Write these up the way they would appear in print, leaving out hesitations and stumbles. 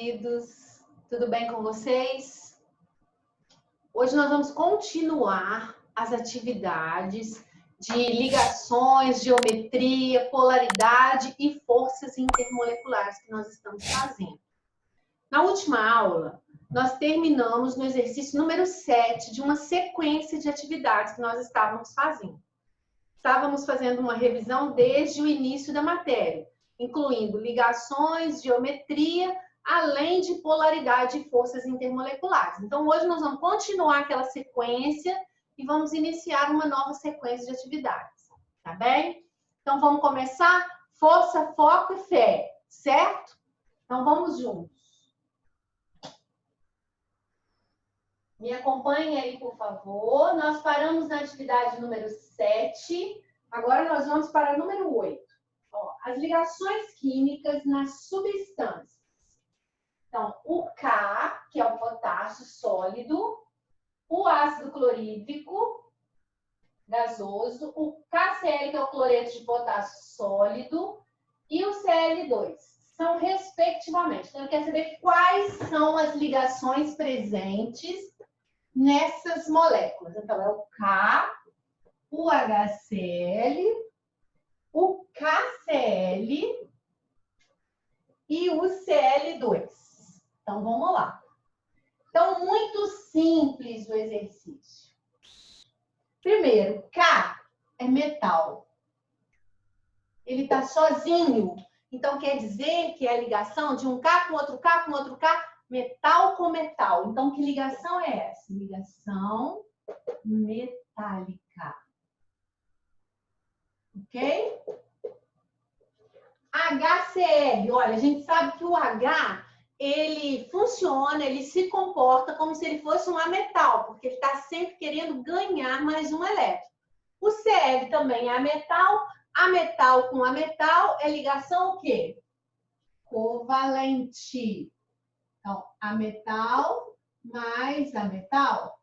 queridos? Tudo bem com vocês? Hoje nós vamos continuar as atividades de ligações, geometria, polaridade e forças intermoleculares que nós estamos fazendo. Na última aula, nós terminamos no exercício número 7 de uma sequência de atividades que nós estávamos fazendo. Estávamos fazendo uma revisão desde o início da matéria, incluindo ligações, geometria, além de polaridade e forças intermoleculares. Então, hoje nós vamos continuar aquela sequência e vamos iniciar uma nova sequência de atividades, tá bem? Então, vamos começar? Força, foco e fé, certo? Então, vamos juntos. Me acompanhe aí, por favor. Nós paramos na atividade número 7. Agora nós vamos para a número 8. Ó, as ligações químicas nas substâncias. Então, o K, que é o potássio sólido, o ácido clorídrico gasoso, o KCl, que é o cloreto de potássio sólido, e o Cl2. São respectivamente. Então, eu quero saber quais são as ligações presentes nessas moléculas. Então, é o K, o HCl, o KCl e o Cl2. Então, vamos lá. Então, muito simples o exercício. Primeiro, K é metal. Ele está sozinho. Então, quer dizer que é a ligação de um K com outro K com outro K, metal com metal. Então, que ligação é essa? Ligação metálica. Ok? HCl. Olha, a gente sabe que o H, ele funciona, ele se comporta como se ele fosse um ametal, porque ele está sempre querendo ganhar mais um elétron. O Cl também é ametal. Ametal com ametal é ligação o quê? Covalente. Então, ametal mais ametal.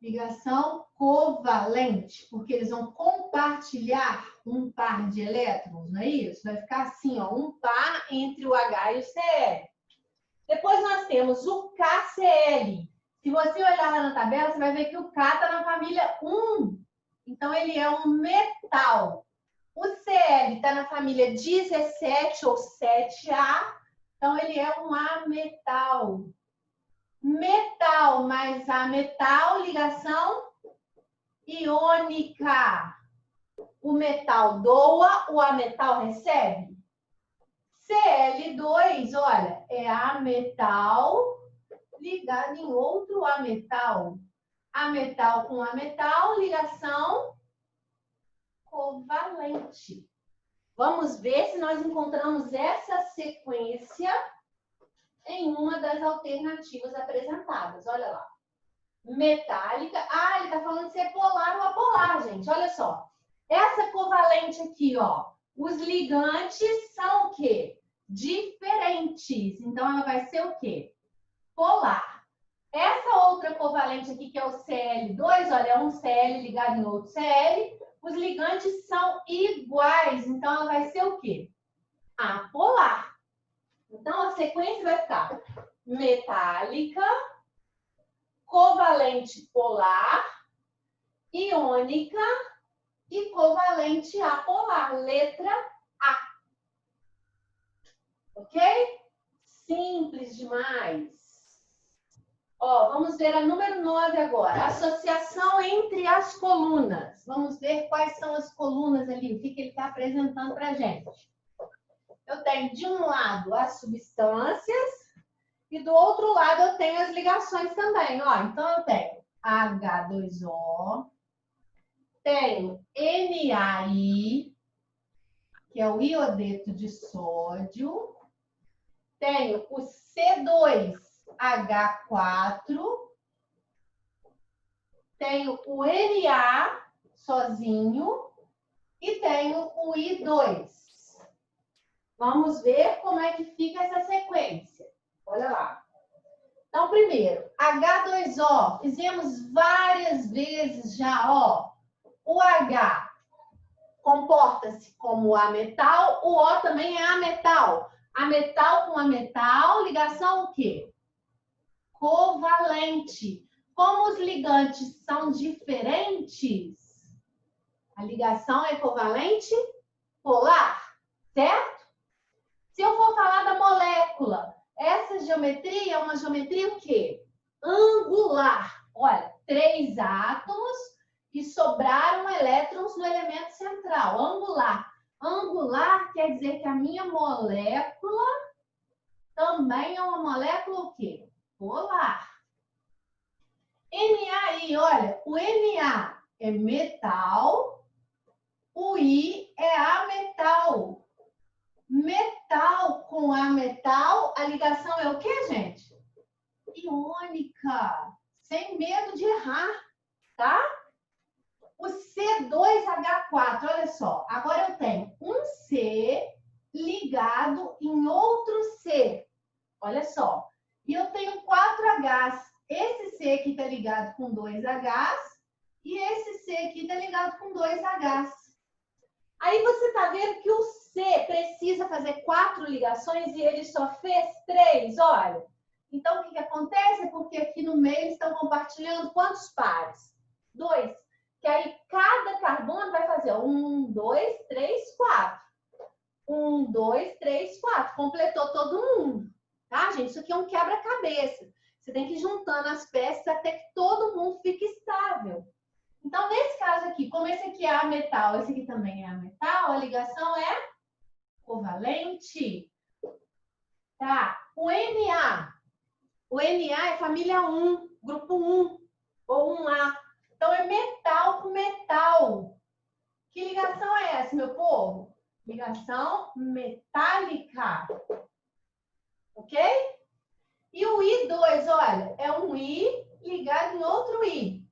Ligação covalente, porque eles vão compartilhar um par de elétrons, não é isso? Vai ficar assim, ó, um par entre o H e o Cl. Depois nós temos o KCl. Se você olhar lá na tabela, você vai ver que o K está na família 1. Então, ele é um metal. O Cl está na família 17 ou 7A. Então, ele é um ametal. Metal mais ametal, ligação iônica. O metal doa, o ametal recebe. Cl2, olha, é ametal ligado em outro ametal. Ametal com ametal, ligação covalente. Vamos ver se nós encontramos essa sequência em uma das alternativas apresentadas. Olha lá. Metálica. Ah, ele está falando se é polar ou apolar, gente. Olha só. Essa covalente aqui, ó. Os ligantes são o quê? Diferentes. Então, ela vai ser o quê? Polar. Essa outra covalente aqui, que é o Cl2, olha, é um Cl ligado em outro Cl. Os ligantes são iguais. Então, ela vai ser o quê? Apolar. Então, a sequência vai ficar metálica, covalente polar, iônica e covalente apolar. Letra A. Ok? Simples demais. Ó, vamos ver a número 9 agora. Associação entre as colunas. Vamos ver quais são as colunas ali, o que ele está apresentando para a gente. Eu tenho de um lado as substâncias e do outro lado eu tenho as ligações também. Ó, então eu tenho H2O, tenho NaI, que é o iodeto de sódio, tenho o C2H4, tenho o Na sozinho e tenho o I2. Vamos ver como é que fica essa sequência. Olha lá. Então, primeiro, H2O. Fizemos várias vezes já, ó. O H comporta-se como ametal, o O também é ametal. Ametal com ametal, ligação o quê? Covalente. Como os ligantes são diferentes, a ligação é covalente polar, certo? Se eu for falar da molécula, essa geometria é uma geometria o quê? Angular. Olha, 3 átomos e sobraram elétrons no elemento central, angular. Angular quer dizer que a minha molécula também é uma molécula o quê? Polar. NaI, olha, o Na é metal, o I é ametal. Metal com ametal, a ligação é o quê, gente? Iônica. Sem medo de errar, tá? O C2H4, olha só. Agora eu tenho um C ligado em outro C. Olha só. E eu tenho 4 Hs. Esse C aqui está ligado com 2 Hs. E esse C aqui está ligado com 2 Hs. Aí você está vendo que o C precisa fazer 4 ligações e ele só fez 3, olha. Então, o que acontece? É porque aqui no meio estão compartilhando quantos pares? 2. Que aí cada carbono vai fazer 1, 2, 3, 4. 1, 2, 3, 4. Completou todo mundo. Tá, gente? Isso aqui é um quebra-cabeça. Você tem que ir juntando as peças até que todo mundo fique estável. Então, nesse caso aqui, como esse aqui é ametal, esse aqui também é ametal, a ligação é covalente. Tá? O Na. O Na é família 1, grupo 1, ou 1A. Então, é metal com metal. Que ligação é essa, meu povo? Ligação metálica. Ok? E o I2, olha, é um I ligado em outro I.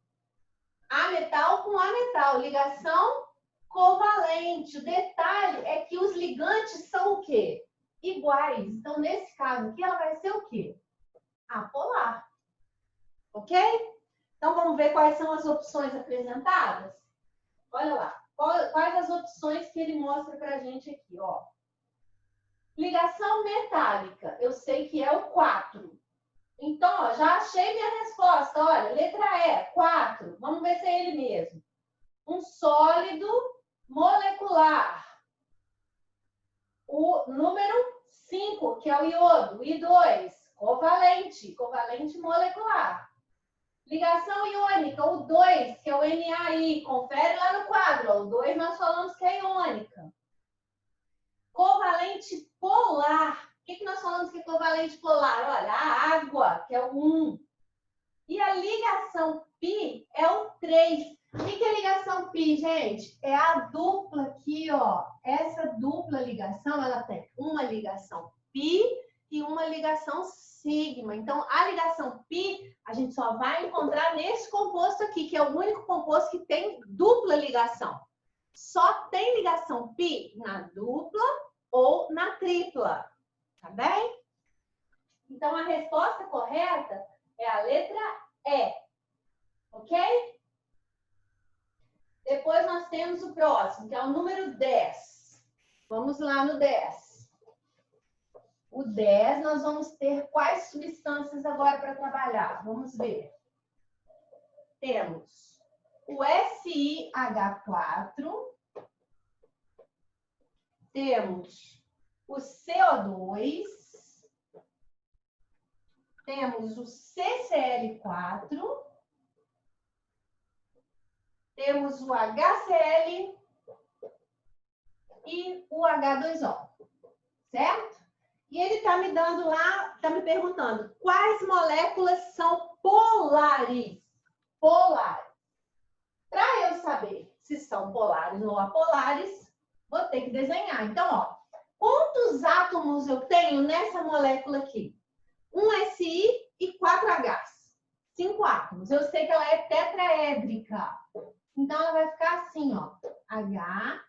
Ametal com ametal, ligação covalente. O detalhe é que os ligantes são o quê? Iguais. Então, nesse caso aqui, ela vai ser o quê? Apolar. Ok? Então, vamos ver quais são as opções apresentadas? Olha lá. Quais as opções que ele mostra para a gente aqui, ó. Ligação metálica. Eu sei que é o 4. Então, ó, já achei minha resposta. Olha, letra E, 4. Vamos ver se é ele mesmo. Um sólido molecular. O número 5, que é o iodo, o I2, covalente, covalente molecular. Ligação iônica, o 2, que é o NaI. Confere lá no quadro. Ó, o 2 nós falamos que é iônica. Covalente polar. O que nós falamos que é covalente polar? Olha, a água, que é o 1. E a ligação π é o 3. O que é ligação π, gente? É a dupla aqui, ó. Essa dupla ligação, ela tem uma ligação π e uma ligação sigma. Então, a ligação π, a gente só vai encontrar nesse composto aqui, que é o único composto que tem dupla ligação. Só tem ligação π na dupla ou na tripla. Tá bem? Então, a resposta correta é a letra E. Ok? Depois nós temos o próximo, que é o número 10. Vamos lá no 10. O 10, nós vamos ter quais substâncias agora para trabalhar? Vamos ver. Temos o SiH4. Temos o CO2. Temos o CCl4. Temos o HCl e o H2O, certo? E ele está me dando lá, está me perguntando quais moléculas são polares. Polares. Para eu saber se são polares ou apolares, vou ter que desenhar. Então, ó, quantos átomos eu tenho nessa molécula aqui? Um Si e 4 Hs. 5 átomos. Eu sei que ela é tetraédrica. Então, ela vai ficar assim, ó. H,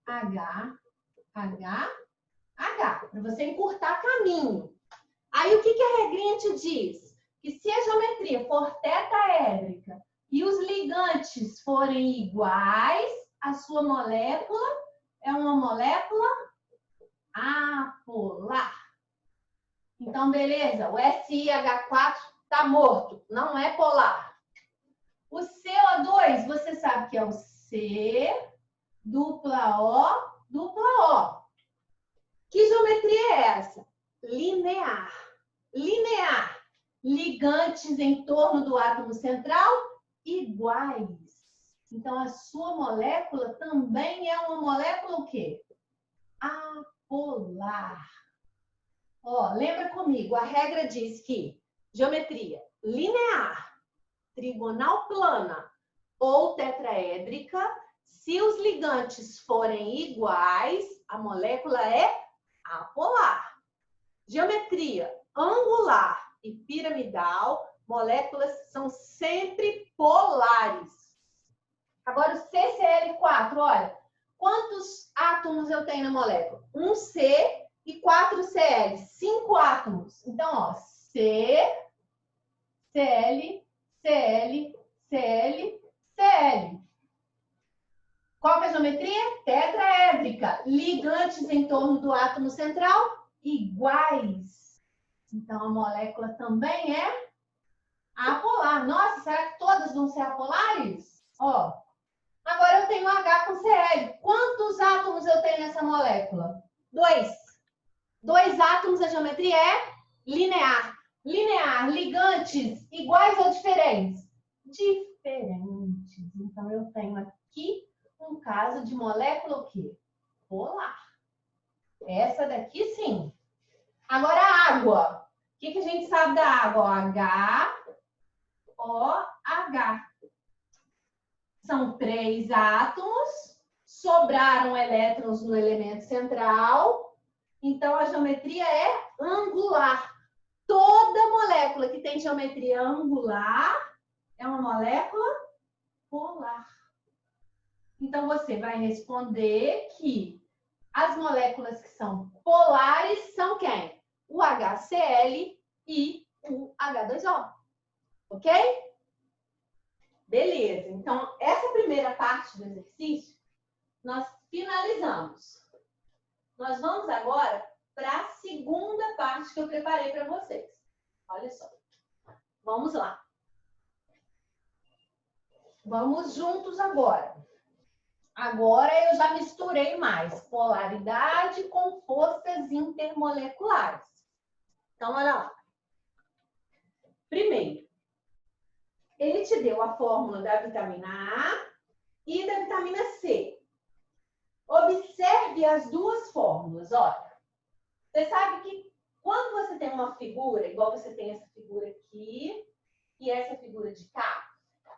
H, H, H. Para você encurtar caminho. Aí, o que a regrinha te diz? Que se a geometria for tetraédrica e os ligantes forem iguais, a sua molécula é uma molécula apolar. Então, beleza, o SiH4 está morto, não é polar. O CO2, você sabe que é o C, dupla O, dupla O. Que geometria é essa? Linear. Linear. Ligantes em torno do átomo central iguais. Então, a sua molécula também é uma molécula o quê? Apolar. Ó, lembra comigo, a regra diz que geometria linear, trigonal plana ou tetraédrica, se os ligantes forem iguais, a molécula é apolar. Geometria angular e piramidal, moléculas são sempre polares. Agora o CCl4, olha, quantos átomos eu tenho na molécula? Um C e 4 Cl, 5 átomos. Então, ó, C, Cl, Cl, Cl, Cl. Qual que é a geometria? Tetraédrica. Ligantes em torno do átomo central iguais. Então, a molécula também é apolar. Nossa, será que todas vão ser apolares? Ó, agora eu tenho H com Cl. Quantos átomos eu tenho nessa molécula? 2. 2 átomos, a geometria é linear. Linear, ligantes iguais ou diferentes? Diferentes. Então, eu tenho aqui um caso de molécula o quê? Polar. Essa daqui, sim. Agora, a água. O que a gente sabe da água? OH. São 3 átomos, sobraram elétrons no elemento central. Então, a geometria é angular. Toda molécula que tem geometria angular é uma molécula polar. Então, você vai responder que as moléculas que são polares são quem? O HCl e o H2O. Ok? Beleza. Então, essa primeira parte do exercício, nós finalizamos. Nós vamos agora para a segunda parte que eu preparei para vocês. Olha só. Vamos lá. Vamos juntos agora. Agora eu já misturei mais polaridade com forças intermoleculares. Então, olha lá. Primeiro, ele te deu a fórmula da vitamina A e da vitamina C. Observe as duas fórmulas, olha. Você sabe que quando você tem uma figura, igual você tem essa figura aqui e essa figura de cá,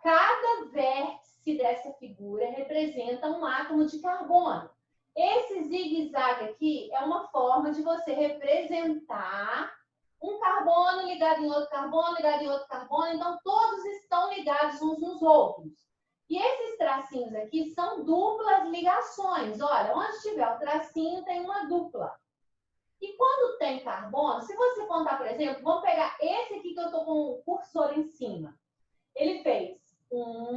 cada vértice dessa figura representa um átomo de carbono. Esse zigue-zague aqui é uma forma de você representar um carbono ligado em outro carbono, ligado em outro carbono. Então, todos estão ligados uns nos outros. E esses tracinhos aqui são duplas ligações. Olha, onde tiver o tracinho tem uma dupla. E quando tem carbono, se você contar, por exemplo, vamos pegar esse aqui que eu estou com o cursor em cima. Ele fez 1,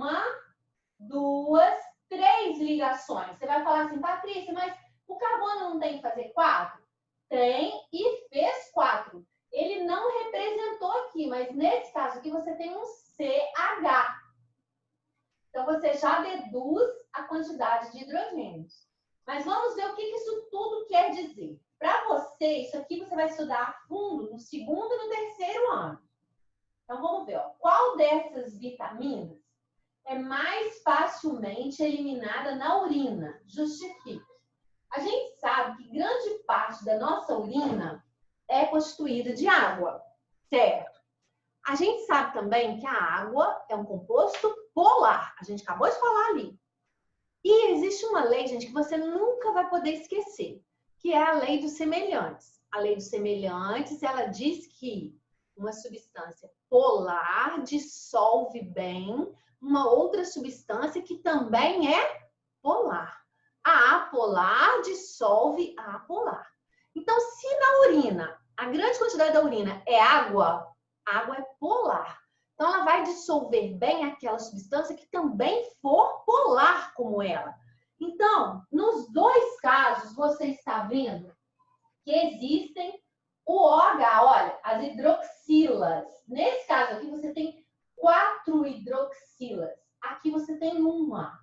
2, 3 ligações. Você vai falar assim, Patrícia, mas o carbono não tem que fazer 4? Tem e fez 4. Ele não representou aqui, mas nesse caso aqui você tem um CH. Então, você já deduz a quantidade de hidrogênios. Mas vamos ver o que isso tudo quer dizer. Para você, isso aqui você vai estudar a fundo no segundo e no terceiro ano. Então, vamos ver. Ó. Qual dessas vitaminas é mais facilmente eliminada na urina? Justifique. A gente sabe que grande parte da nossa urina é constituída de água, certo? A gente sabe também que a água é um composto polar. A gente acabou de falar ali. E existe uma lei, gente, que você nunca vai poder esquecer, que é a lei dos semelhantes. A lei dos semelhantes, ela diz que uma substância polar dissolve bem uma outra substância que também é polar. A apolar dissolve a apolar. Então, se na urina, a grande quantidade da urina é água, a água é polar. Então, ela vai dissolver bem aquela substância que também for polar como ela. Então, nos dois casos, você está vendo que existem O OH, olha, as hidroxilas. Nesse caso aqui, você tem 4 hidroxilas. Aqui você tem uma.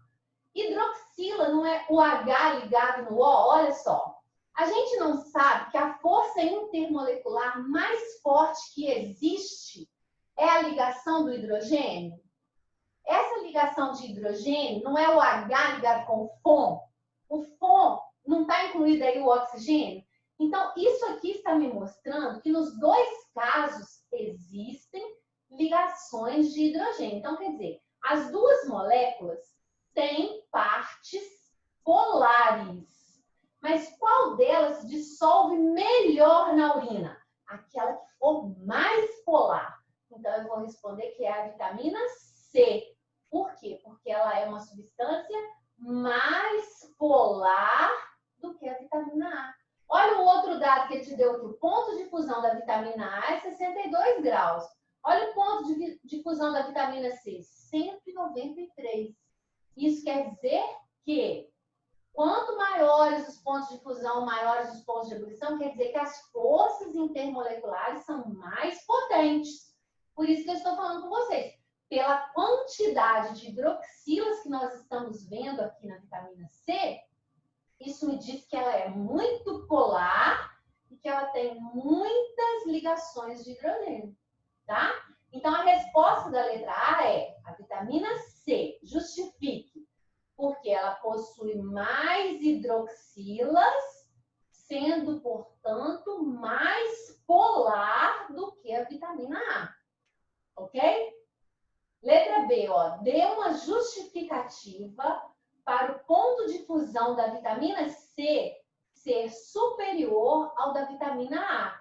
Hidroxila não é o H ligado no O? Olha só. A gente não sabe que a força intermolecular mais forte que existe é a ligação do hidrogênio? Essa ligação de hidrogênio não é o H ligado com o FON? O FON não está incluído aí o oxigênio? Então, isso aqui está me mostrando que nos dois casos existem ligações de hidrogênio. Então, quer dizer, as duas moléculas têm partes polares. Mas qual delas dissolve melhor na urina? Aquela que for mais polar. Então, eu vou responder que é a vitamina C. Por quê? Porque ela é uma substância mais polar do que a vitamina A. Olha o outro dado que ele te deu aqui. O ponto de fusão da vitamina A é 62 graus. Olha o ponto de fusão da vitamina C, 193. Isso quer dizer que quanto maiores os pontos de fusão, maiores os pontos de ebulição, quer dizer que as forças intermoleculares são mais potentes. Por isso que eu estou falando com vocês. Pela quantidade de hidroxilas que nós estamos vendo aqui na vitamina C, isso me diz que ela é muito polar e que ela tem muitas ligações de hidrogênio, tá? Então, a resposta da letra A é a vitamina C. Justifique. Porque ela possui mais hidroxilas, sendo, portanto, mais polar do que a vitamina A. Ok? Letra B, ó, dê uma justificativa para o ponto de fusão da vitamina C ser superior ao da vitamina A.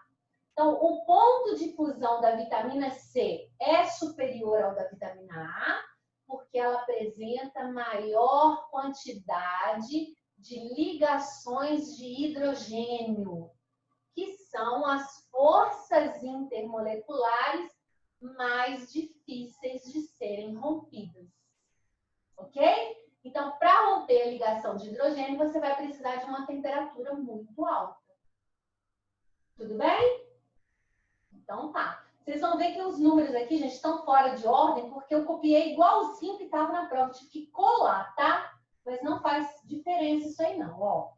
Então, o ponto de fusão da vitamina C é superior ao da vitamina A, porque ela apresenta maior quantidade de ligações de hidrogênio, que são as forças intermoleculares mais difíceis de serem rompidas. Ok? Então, para romper a ligação de hidrogênio, você vai precisar de uma temperatura muito alta. Tudo bem? Então tá. Vocês vão ver que os números aqui, gente, estão fora de ordem, porque eu copiei igualzinho que estava na prova. Tive que colar, tá? Mas não faz diferença isso aí, não. Ó,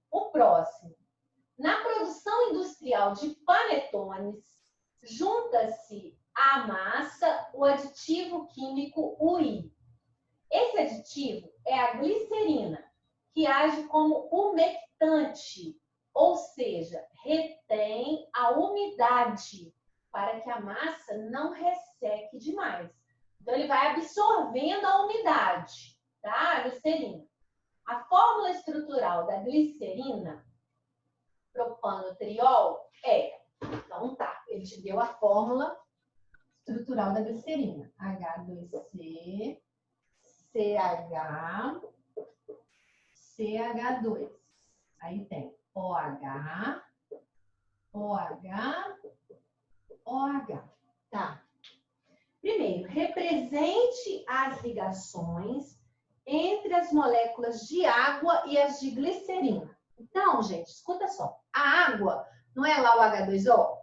o próximo. Na produção industrial de panetones, junta-se à massa o aditivo químico UI. Esse aditivo é a glicerina, que age como umectante, ou seja, retém a umidade para que a massa não resseque demais. Então, ele vai absorvendo a umidade, tá? A glicerina. A fórmula estrutural da glicerina, propanotriol, é... Então, tá. Ele te deu a fórmula estrutural da glicerina. H2C, CH, CH2. Aí tem OH, OH, OH. Tá. Primeiro, represente as ligações entre as moléculas de água e as de glicerina. Então, gente, escuta só. A água, não é lá o H2O?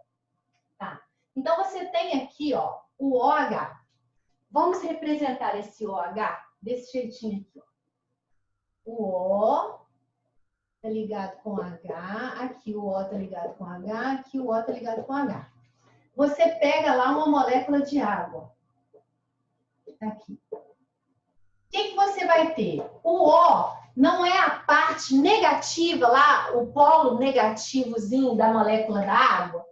Tá. Então, você tem aqui, ó, o OH. Vamos representar esse OH desse jeitinho aqui, ó. O O tá ligado com H, aqui o O tá ligado com H, aqui o O tá ligado com H. Você pega lá uma molécula de água. Aqui. O que você vai ter? O O não é a parte negativa lá, o polo negativozinho da molécula da água?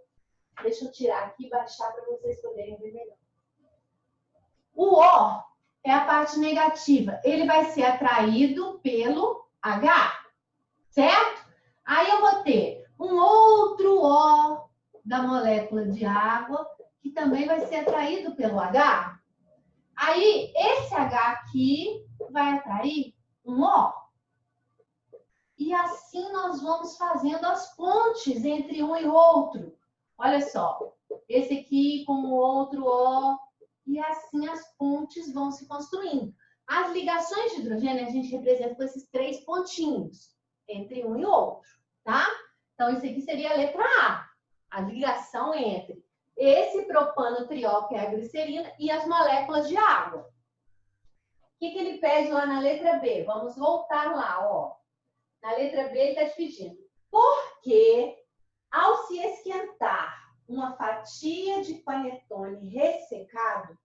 Deixa eu tirar aqui e baixar para vocês poderem ver melhor. O O é a parte negativa. Ele vai ser atraído pelo H, certo? Aí eu vou ter um outro O da molécula de água, que também vai ser atraído pelo H. Aí, esse H aqui vai atrair um O. E assim nós vamos fazendo as pontes entre um e outro. Olha só, esse aqui com o outro O. E assim as pontes vão se construindo. As ligações de hidrogênio a gente representa com esses 3 pontinhos entre um e outro, tá? Então, isso aqui seria a letra A. a ligação entre esse propanotriol, que é a glicerina, e as moléculas de água. O que ele pede lá na letra B? Vamos voltar lá, ó. Na letra B ele está te pedindo. Porque ao se esquentar uma fatia de panetone ressecado,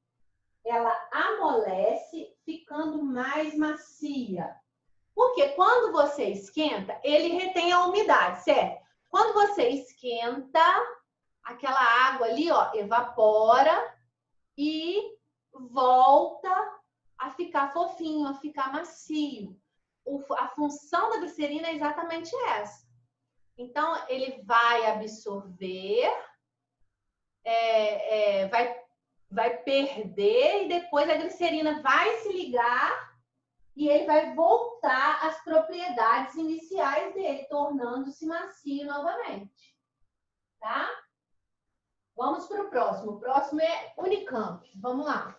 ela amolece, ficando mais macia. Porque quando você esquenta, ele retém a umidade, certo? Quando você esquenta, aquela água ali, ó, evapora e volta a ficar fofinho, a ficar macio. A função da glicerina é exatamente essa. Então, ele vai absorver, vai perder e depois a glicerina vai se ligar e ele vai voltar às propriedades iniciais dele, tornando-se macio novamente. Tá? Vamos para o próximo. O próximo é Unicamp. Vamos lá.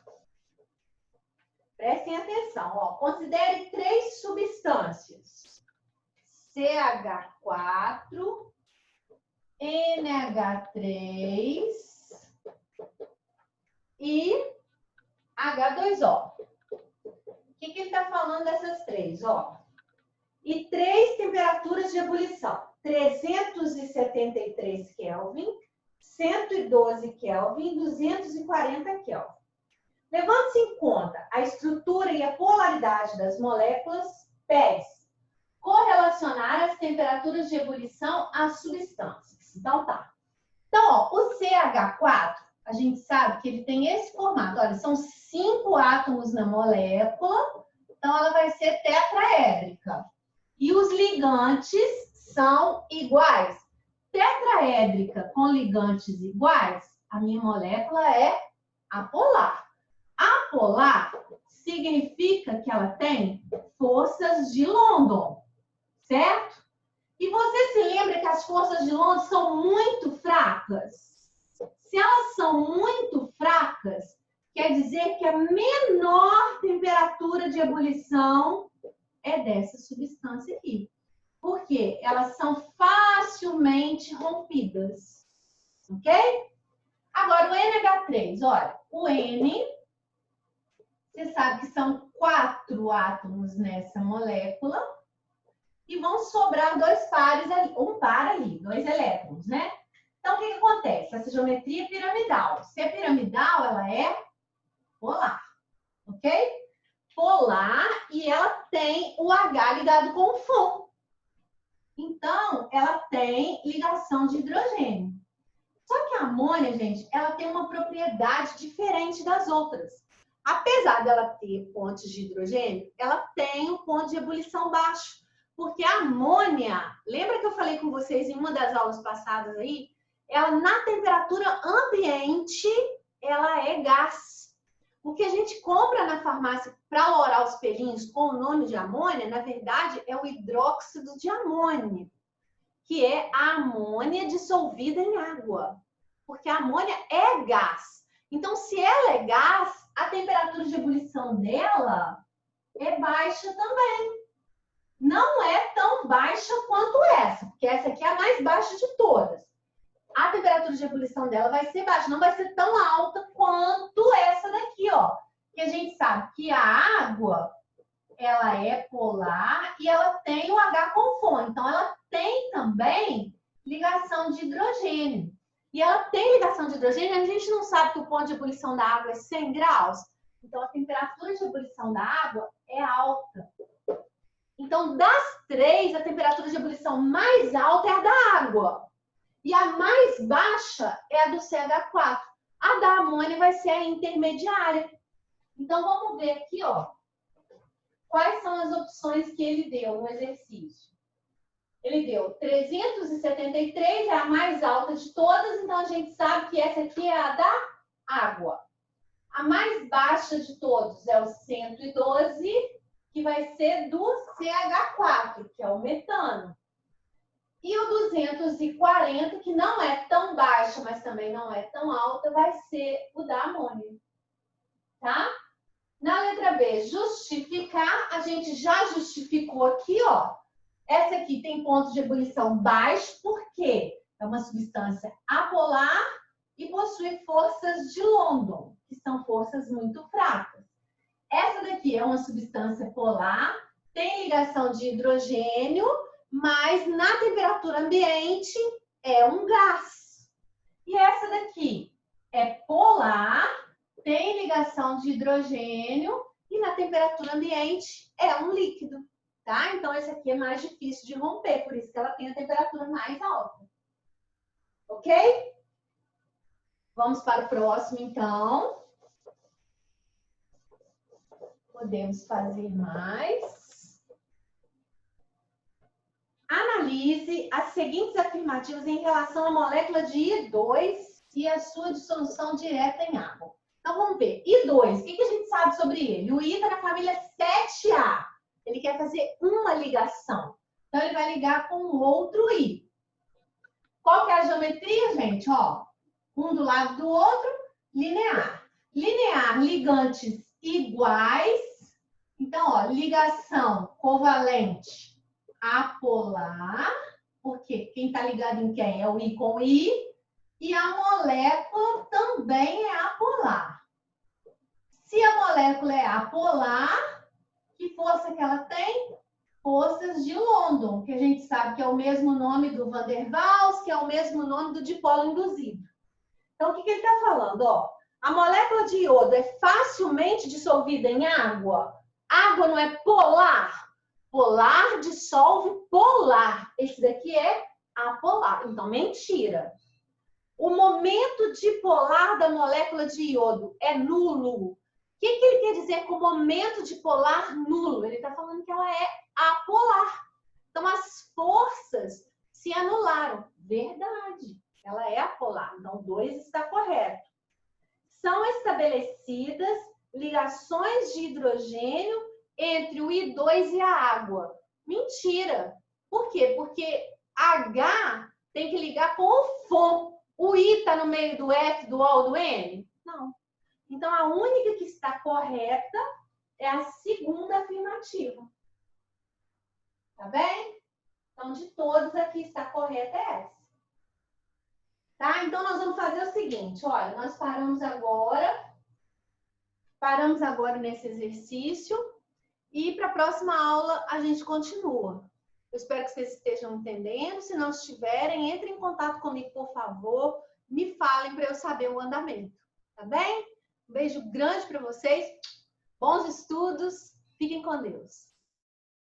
Prestem atenção. Ó. Considere 3 substâncias. CH4, NH3 e H2O. O que ele está falando dessas 3? Ó? E 3 temperaturas de ebulição. 373 Kelvin, 112 Kelvin e 240 Kelvin. Levando-se em conta a estrutura e a polaridade das moléculas, pede-se correlacionar as temperaturas de ebulição às substâncias. Então, tá. Então, ó, o CH4, a gente sabe que ele tem esse formato. Olha, são 5 átomos na molécula, então ela vai ser tetraédrica. E os ligantes são iguais. Tetraédrica com ligantes iguais, a minha molécula é apolar. Apolar significa que ela tem forças de London, certo? E você se lembra que as forças de London são muito fracas? Se elas são muito fracas, quer dizer que a menor temperatura de ebulição é dessa substância aqui. Porque elas são facilmente rompidas. Ok? Agora, o NH3, olha, o N, você sabe que são 4 átomos nessa molécula e vão sobrar 2 pares ali, um par ali, 2 elétrons, né? Então, o que acontece? Essa geometria é piramidal. Se é piramidal, ela é polar, ok? Polar e ela tem o H ligado com o FON. Então, ela tem ligação de hidrogênio. Só que a amônia, gente, ela tem uma propriedade diferente das outras. Apesar dela ter pontos de hidrogênio, ela tem um ponto de ebulição baixo. Porque a amônia, lembra que eu falei com vocês em uma das aulas passadas aí? Ela, na temperatura ambiente, ela é gás. O que a gente compra na farmácia para lourar os pelinhos com o nome de amônia, na verdade, é o hidróxido de amônia, que é a amônia dissolvida em água. Porque a amônia é gás. Então, se ela é gás, a temperatura de ebulição dela é baixa também. Não é tão baixa quanto essa, porque essa aqui é a mais baixa de todas. A temperatura de ebulição dela vai ser baixa, não vai ser tão alta quanto essa daqui, ó. Que a gente sabe que a água, ela é polar e ela tem o H com FON. Então, ela tem também ligação de hidrogênio. E ela tem ligação de hidrogênio, a gente não sabe que o ponto de ebulição da água é 100 graus. Então, a temperatura de ebulição da água é alta. Então, das 3, a temperatura de ebulição mais alta é a da água. E a mais baixa é a do CH4. A da amônia vai ser a intermediária. Então, vamos ver aqui, ó. Quais são as opções que ele deu no exercício? Ele deu 373, é a mais alta de todas, então a gente sabe que essa aqui é a da água. A mais baixa de todos é o 112, que vai ser do CH4, que é o metano. E o 240, que não é tão baixa, mas também não é tão alta, vai ser o da amônia. Tá? Na letra B, justificar, a gente já justificou aqui, ó. Essa aqui tem ponto de ebulição baixo, por quê? É uma substância apolar e possui forças de London, que são forças muito fracas. Essa daqui é uma substância polar, tem ligação de hidrogênio, mas na temperatura ambiente é um gás. E essa daqui é polar, tem ligação de hidrogênio e na temperatura ambiente é um líquido, tá? Então esse aqui é mais difícil de romper, por isso que ela tem a temperatura mais alta. Ok? Vamos para o próximo, então. Podemos fazer mais. Analise as seguintes afirmativas em relação à molécula de I2 e a sua dissolução direta em água. Então, vamos ver. I2, o que a gente sabe sobre ele? O I está na família 7A. Ele quer fazer uma ligação. Então, ele vai ligar com outro I. Qual que é a geometria, gente? Ó, um do lado do outro, linear. Linear, ligantes iguais. Então, ó, ligação covalente apolar, porque quem está ligado em quem? É o I com I. E a molécula também é apolar. Se a molécula é apolar, que força que ela tem? Forças de London, que a gente sabe que é o mesmo nome do Van der Waals, que é o mesmo nome do dipolo induzido. Então, o que ele está falando? Ó, a molécula de iodo é facilmente dissolvida em água? Água não é polar? Polar dissolve polar. Esse daqui é apolar. Então, mentira. O momento dipolar da molécula de iodo é nulo. O que ele quer dizer com momento dipolar nulo? Ele está falando que ela é apolar. Então, as forças se anularam. Verdade. Ela é apolar. Então, 2 está correto. São estabelecidas ligações de hidrogênio entre o I2 e a água. Mentira. Por quê? Porque H tem que ligar com o FON. O I está no meio do F, do O ou do N? Não. Então, a única que está correta é a segunda afirmativa. Tá bem? Então, de todas aqui está correta é essa. Tá? Então, nós vamos fazer o seguinte. Olha, nós paramos agora nesse exercício. E para a próxima aula, a gente continua. Eu espero que vocês estejam entendendo. Se não estiverem, entrem em contato comigo, por favor. Me falem para eu saber o andamento. Tá bem? Um beijo grande para vocês. Bons estudos. Fiquem com Deus.